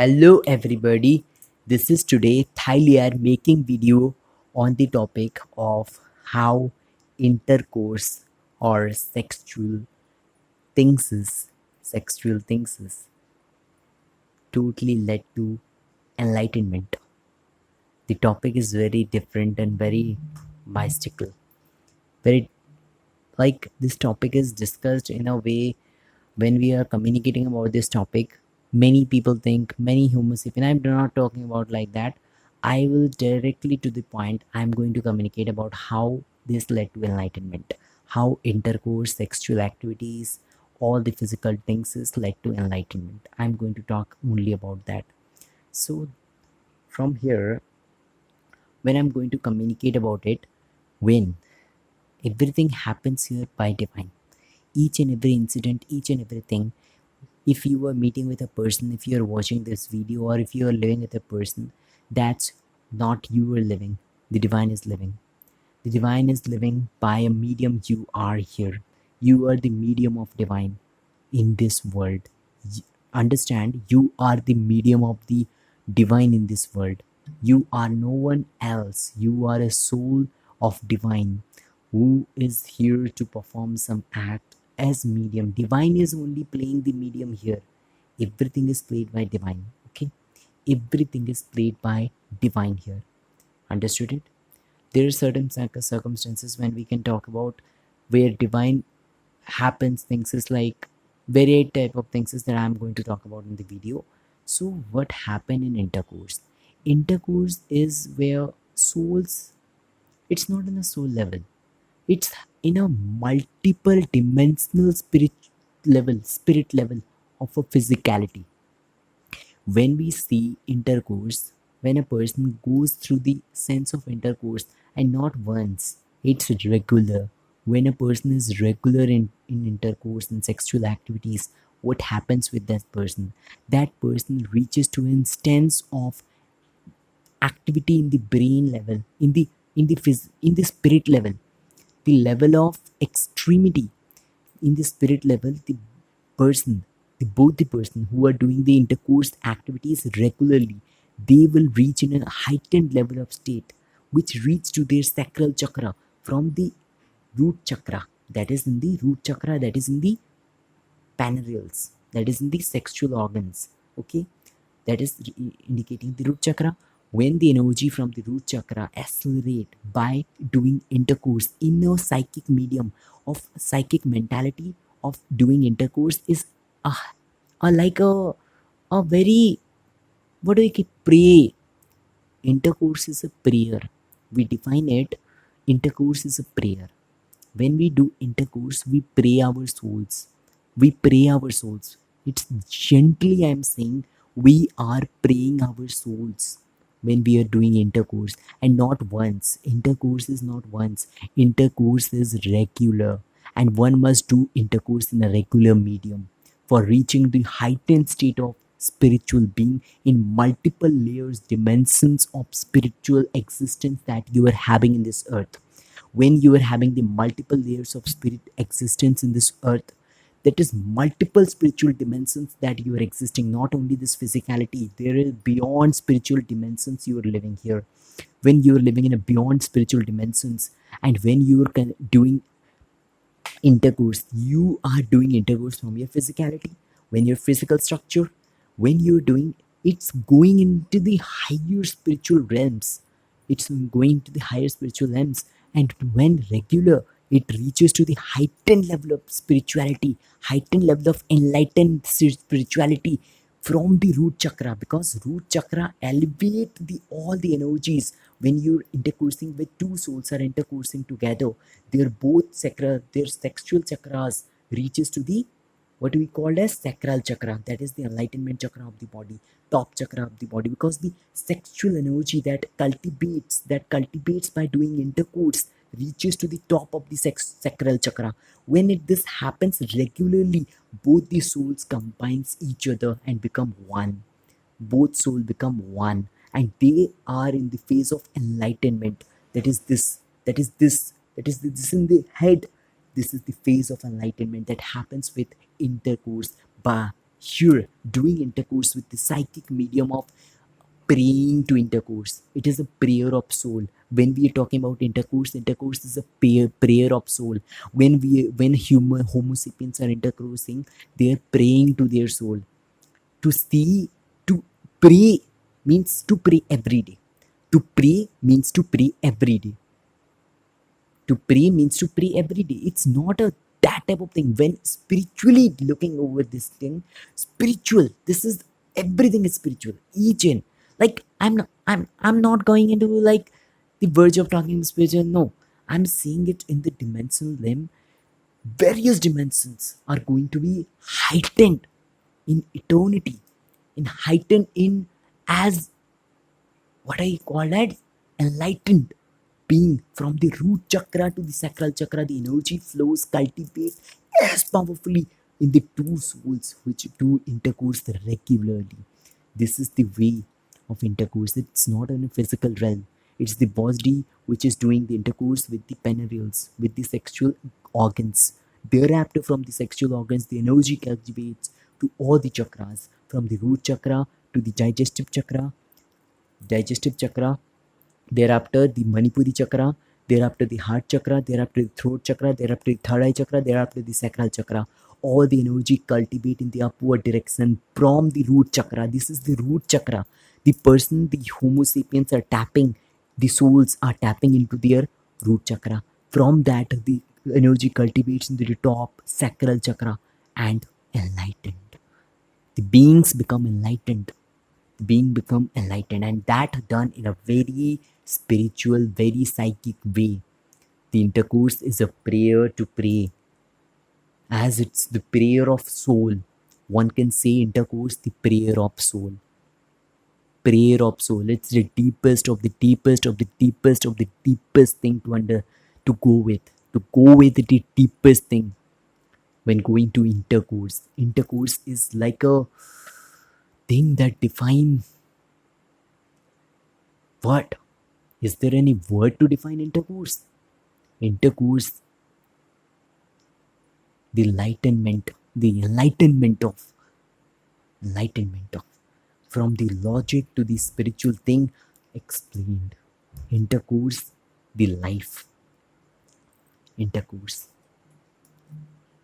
Hello everybody, this is today Thailiar making video on the topic of how intercourse or things is sexual things is totally led to enlightenment. The topic is very different and very mystical. Very like this topic is discussed in a way when we are communicating about this topic, many people think, many humans, if I'm not talking about like that, I will directly to the point. I'm going to communicate about how this led to enlightenment, how intercourse, sexual activities, all the physical things is led to enlightenment. I'm going to talk only about that. So from here, when I'm going to communicate about it, when everything happens here by divine, each and every incident, each and everything, if you are meeting with a person, if you are watching this video, or if you are living with a person, that's not you are living, the divine is living. The divine is living by a medium. You are here, you are the medium of divine in this world. Understand, you are the medium of the divine in this world. You are no one else. You are a soul of divine who is here to perform some act as medium. Divine is only playing the medium here. Everything is played by divine. Okay, everything is played by divine here. Understood it? There are certain circumstances when we can talk about where divine happens. Things is like varied type of things is that I'm going to talk about in the video. So what happened in intercourse? Intercourse is where souls, it's not in a soul level, it's in a multiple dimensional spirit level of a physicality. When we see intercourse, when a person goes through the sense of intercourse, and not once, it's regular. When a person is regular in intercourse and sexual activities, what happens with that person? That person reaches to an instance of activity in the brain level, in the spirit level, the level of extremity. In the spirit level, the person, both the person who are doing the intercourse activities regularly, they will reach in a heightened level of state, which reach to their sacral chakra from the root chakra, that is in the root chakra, that is in the panereals, that is in the sexual organs. Okay, that is indicating the root chakra. When the energy from the root chakra accelerate by doing intercourse in a psychic medium of psychic mentality of doing intercourse is a, a very, what do we keep, pray. Intercourse is a prayer. We define it. Intercourse is a prayer. When we do intercourse, we pray our souls. We pray our souls. It's gently, I'm saying, we are praying our souls when we are doing intercourse. And not once. Intercourse is not once. Intercourse is regular, and one must do intercourse in a regular medium for reaching the heightened state of spiritual being in multiple layers, dimensions of spiritual existence that you are having in this earth. When you are having the multiple layers of spirit existence in this earth, that is multiple spiritual dimensions that you are existing, not only this physicality, there is beyond spiritual dimensions you are living here. When you are living in a beyond spiritual dimensions, and when you are doing intercourse, you are doing intercourse from your physicality, when your physical structure, when you're doing, it's going into the higher spiritual realms. It's going to the higher spiritual realms. And when regular, it reaches to the heightened level of spirituality, heightened level of enlightened spirituality from the root chakra, because root chakra elevate the all the energies. When you're intercoursing with two souls are intercoursing together, they're both chakra, their sexual chakras reaches to the, what we call as sacral chakra, that is the enlightenment chakra of the body, top chakra of the body, because the sexual energy that cultivates by doing intercourse reaches to the top of the sacral chakra. When this happens regularly, both the souls combines each other and become one. Both souls become one, and they are in the phase of enlightenment. That is this in the head. This is the phase of enlightenment that happens with intercourse. Bah, Here, doing intercourse with the psychic medium of praying to intercourse. It is a prayer of soul. When we are talking about intercourse, intercourse is a prayer of soul. When human Homo sapiens are intercoursing, they are praying to their soul. To see, to pray means to pray every day. To pray means to pray every day. To pray means to pray every day. It's not a that type of thing. When spiritually looking over this thing, spiritual, this is, everything is spiritual, each and, like, I'm not going into like the verge of talking spiritual. No, I'm seeing it in the dimensional limb. Various dimensions are going to be heightened in eternity, in heightened in, as what I call that, enlightened being. From the root chakra to the sacral chakra, the energy flows, cultivates as powerfully in the two souls which do intercourse regularly. This is the way of intercourse. It's not in a physical realm. It's the body which is doing the intercourse with the penereals, with the sexual organs. Thereafter, from the sexual organs, the energy cultivates to all the chakras, from the root chakra to the digestive chakra, thereafter the Manipuri chakra, thereafter the heart chakra, thereafter the throat chakra, thereafter the third eye chakra, thereafter the sacral chakra. All the energy cultivate in the upward direction from the root chakra. This is the root chakra. The person, the Homo sapiens are tapping, the souls are tapping into their root chakra. From that, the energy cultivates into the top sacral chakra and enlightened. The beings become enlightened. The being become enlightened, and that done in a very spiritual, very psychic way. The intercourse is a prayer to pray, as it's the prayer of soul. One can say intercourse the prayer of soul. Prayer of soul. It's the deepest of the deepest of the deepest of the deepest thing to go with. To go with the deepest thing when going to intercourse. Intercourse is like a thing that defines what? Is there any word to define intercourse? Intercourse, the enlightenment of from the logic to the spiritual thing explained. Intercourse, the life. Intercourse.